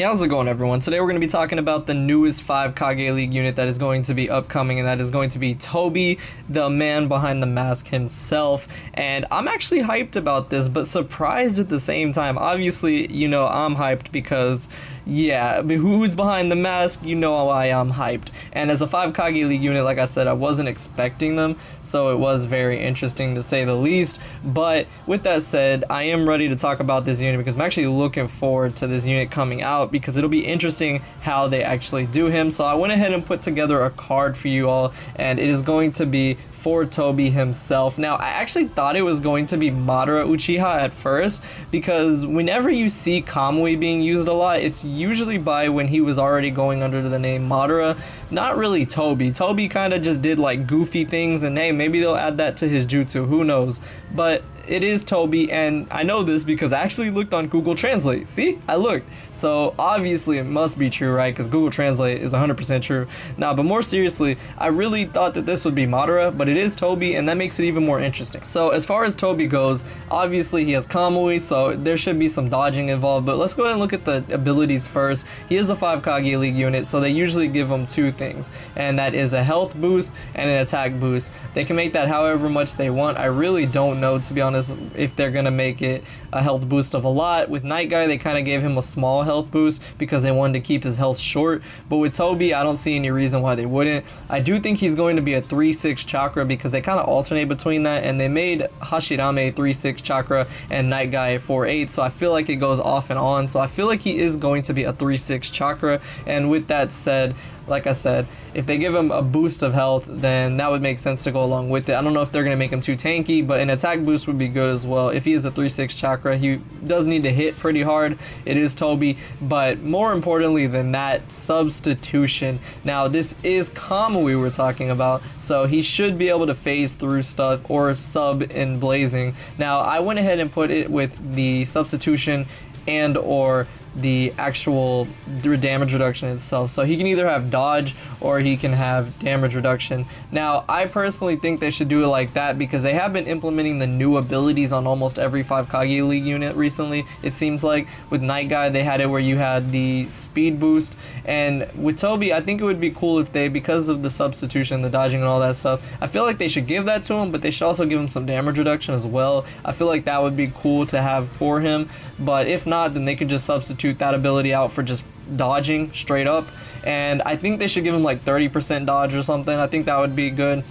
How's it going, everyone? Today we're going to be talking about the newest 5 Kage League unit that is going to be upcoming, and that is going to be TOBI, the man behind the mask himself. And I'm actually hyped about this, but surprised at the same time. Obviously, you know, I'm hyped because, yeah, who's behind the mask? You know why I'm hyped. And as a 5 Kage League unit, like I said, I wasn't expecting them, so it was very interesting to say the least. But with that said, I am ready to talk about this unit because I'm actually looking forward to this unit coming out, because it'll be interesting how they actually do him. So I went ahead and put together a card for you all, and it is going to be for TOBI himself. Now, I actually thought it was going to be Madara Uchiha at first, because whenever you see Kamui being used a lot, it's usually by when he was already going under the name Madara, not really TOBI. TOBI kind of just did like goofy things, and hey, maybe they'll add that to his jutsu, who knows. But it is TOBI, and I know this because I actually looked on Google Translate. See, I looked. So obviously it must be true, right? Because Google Translate is 100% true. Nah, but more seriously, I really thought that this would be Madara, but it is TOBI, and that makes it even more interesting. So as far as TOBI goes, obviously he has Kamui, so there should be some dodging involved, but let's go ahead and look at the abilities first. He is a 5 Kage League unit, so they usually give him 2 things, and that is a health boost and an attack boost. They can make that however much they want. I really don't know, to be honest, if they're gonna make it a health boost of a lot. With Night Guy, they kind of gave him a small health boost because they wanted to keep his health short, but with TOBI, I don't see any reason why they wouldn't. I do think he's going to be a 3-6 chakra because they kind of alternate between that, and they made Hashirame 3-6 chakra and Night Guy 4-8, so I feel like it goes off and on. So I feel like he is going to be a 3-6 chakra, and with that said, like I said, if they give him a boost of health, then that would make sense to go along with it. I don't know if they're going to make him too tanky, but an attack boost would be good as well. If he is a 3-6 chakra, he does need to hit pretty hard. It is TOBI, but more importantly than that, substitution. Now, this is Kamui we're talking about, so he should be able to phase through stuff or sub in blazing. Now, I went ahead and put it with the substitution and or the actual damage reduction itself. So he can either have dodge or he can have damage reduction. Now, I personally think they should do it like that because they have been implementing the new abilities on almost every 5 Kage League unit recently. It seems like with Night Guy, they had it where you had the speed boost, and with TOBI, I think it would be cool if they, because of the substitution, the dodging and all that stuff, I feel like they should give that to him, but they should also give him some damage reduction as well. I feel like that would be cool to have for him, but if not, then they could just substitute that ability out for just dodging straight up, and I think they should give him like 30% dodge or something. I think that would be good.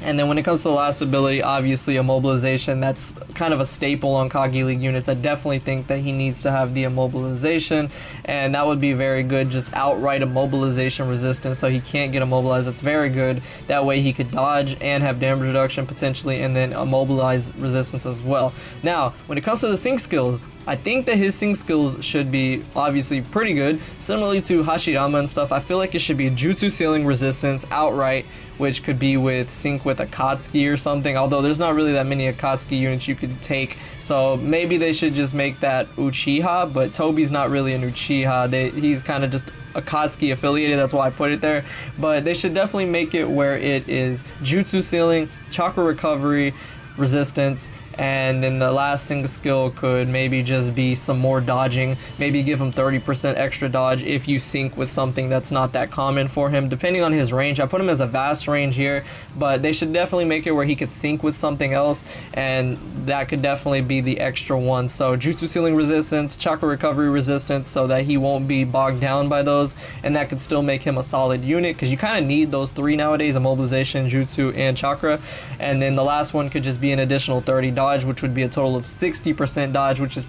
And then when it comes to the last ability, obviously immobilization, that's kind of a staple on Kage League units. I definitely think that he needs to have the immobilization, and that would be very good, just outright immobilization resistance, so he can't get immobilized. That's very good. That way he could dodge and have damage reduction potentially, and then immobilize resistance as well. Now, when it comes to the sync skills, I think that his sync skills should be obviously pretty good. Similarly to Hashirama and stuff, I feel like it should be Jutsu Ceiling Resistance outright, which could be with sync with Akatsuki or something, although there's not really that many Akatsuki units you could take, so maybe they should just make that Uchiha, but TOBI's not really an Uchiha. He's kind of just Akatsuki affiliated, that's why I put it there, but they should definitely make it where it is Jutsu Ceiling, Chakra Recovery, Resistance, and then the last sync skill could maybe just be some more dodging. Maybe give him 30% extra dodge if you sync with something that's not that common for him, depending on his range. I put him as a vast range here, but they should definitely make it where he could sync with something else, and that could definitely be the extra one. So Jutsu Ceiling Resistance, Chakra Recovery Resistance, so that he won't be bogged down by those, and that could still make him a solid unit, because you kind of need those 3 nowadays: immobilization, Jutsu, and Chakra. And then the last one could just be an additional 30 dodge, which would be a total of 60% dodge, which is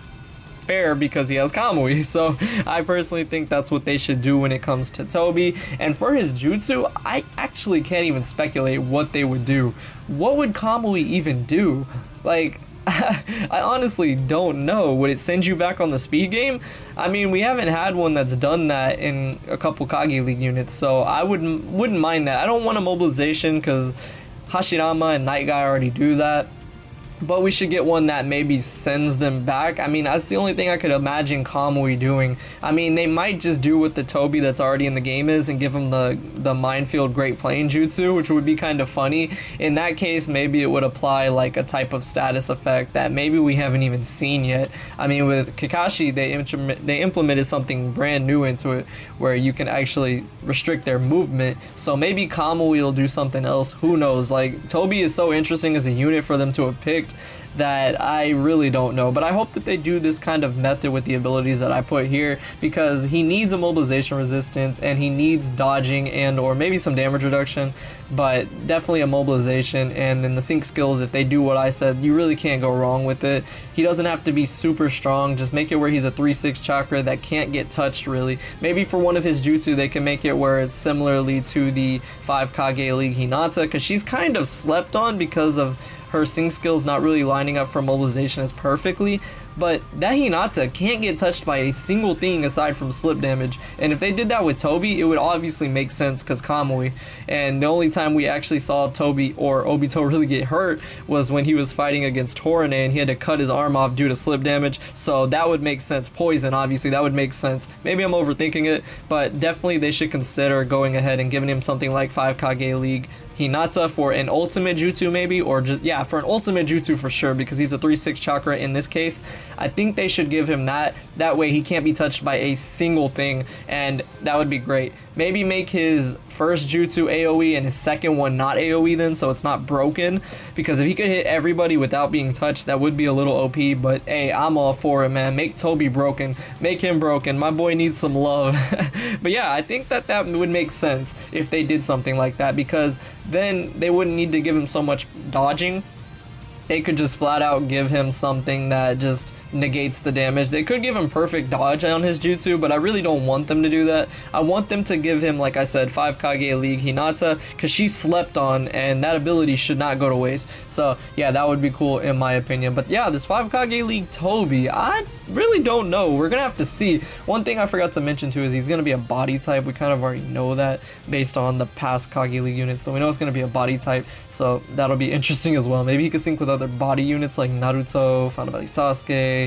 fair because he has Kamui. So I personally think that's what they should do when it comes to TOBI. And for his jutsu, I actually can't even speculate what they would do. What would Kamui even do? Like, I honestly don't know. Would it send you back on the speed game? I mean, we haven't had one that's done that in a couple Kage League units, so I wouldn't mind that. I don't want a mobilization because Hashirama and Night Guy already do that. but we should get one that maybe sends them back. I mean, that's the only thing I could imagine Kamui doing. I mean, they might just do what the TOBI that's already in the game is and give him the minefield great playing jutsu, which would be kind of funny. In that case, maybe it would apply like a type of status effect that maybe we haven't even seen yet. I mean, with Kakashi, they implemented something brand new into it where you can actually restrict their movement. So maybe Kamui will do something else. Who knows? Like, TOBI is so interesting as a unit for them to have picked that I really don't know, but I hope that they do this kind of method with the abilities that I put here, because he needs immobilization resistance and he needs dodging and or maybe some damage reduction, but definitely immobilization. And then the sync skills, if they do what I said, you really can't go wrong with it. He doesn't have to be super strong, just make it where he's a 3-6 chakra that can't get touched really. Maybe for one of his jutsu they can make it where it's similarly to the 5 Kage League Hinata, because she's kind of slept on because of her sync skills not really lining up for mobilization as perfectly, but that Hinata can't get touched by a single thing aside from slip damage. And if they did that with TOBI, it would obviously make sense because Kamui. And the only time we actually saw TOBI or Obito really get hurt was when he was fighting against Torine and he had to cut his arm off due to slip damage. So that would make sense. Poison, obviously, that would make sense. Maybe I'm overthinking it, but definitely they should consider going ahead and giving him something like 5 Kage League Hinata for an ultimate jutsu maybe, or just, yeah, for an ultimate jutsu for sure, because he's a 3-6 chakra in this case. I think they should give him that way he can't be touched by a single thing, and that would be great. Maybe make his first jutsu AoE and his second one not AoE then, so it's not broken, because if he could hit everybody without being touched, that would be a little OP. But hey, I'm all for it, man. Make TOBI broken, make him broken. My boy needs some love. But yeah, I think that would make sense if they did something like that, because then they wouldn't need to give him so much dodging. They could just flat out give him something that just negates the damage. They could give him perfect dodge on his jutsu, but I really don't want them to do that. I want them to give him, like I said, 5 Kage League Hinata, because she slept on and that ability should not go to waste. So yeah, that would be cool in my opinion. But yeah, this 5 Kage League TOBI, I really don't know. We're gonna have to see. One thing I forgot to mention too is he's gonna be a body type. We kind of already know that based on the past Kage League units, so we know it's gonna be a body type, so that'll be interesting as well. Maybe he could sync with other body units like Naruto, Final Body Sasuke,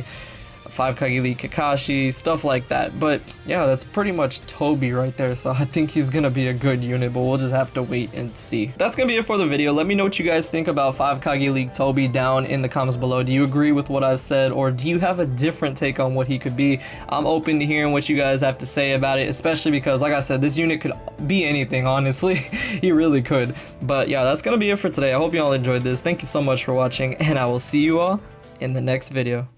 5 Kage League Kakashi, stuff like that. But yeah, that's pretty much TOBI right there, so I think he's gonna be a good unit, but we'll just have to wait and see. That's gonna be it for the video. Let me know what you guys think about 5 Kage League TOBI down in the comments below. Do you agree with what I've said, or do you have a different take on what he could be? I'm open to hearing what you guys have to say about it, especially because, like I said, this unit could be anything, honestly. He really could. But yeah, that's gonna be it for today. I hope you all enjoyed this. Thank you so much for watching, and I will see you all in the next video.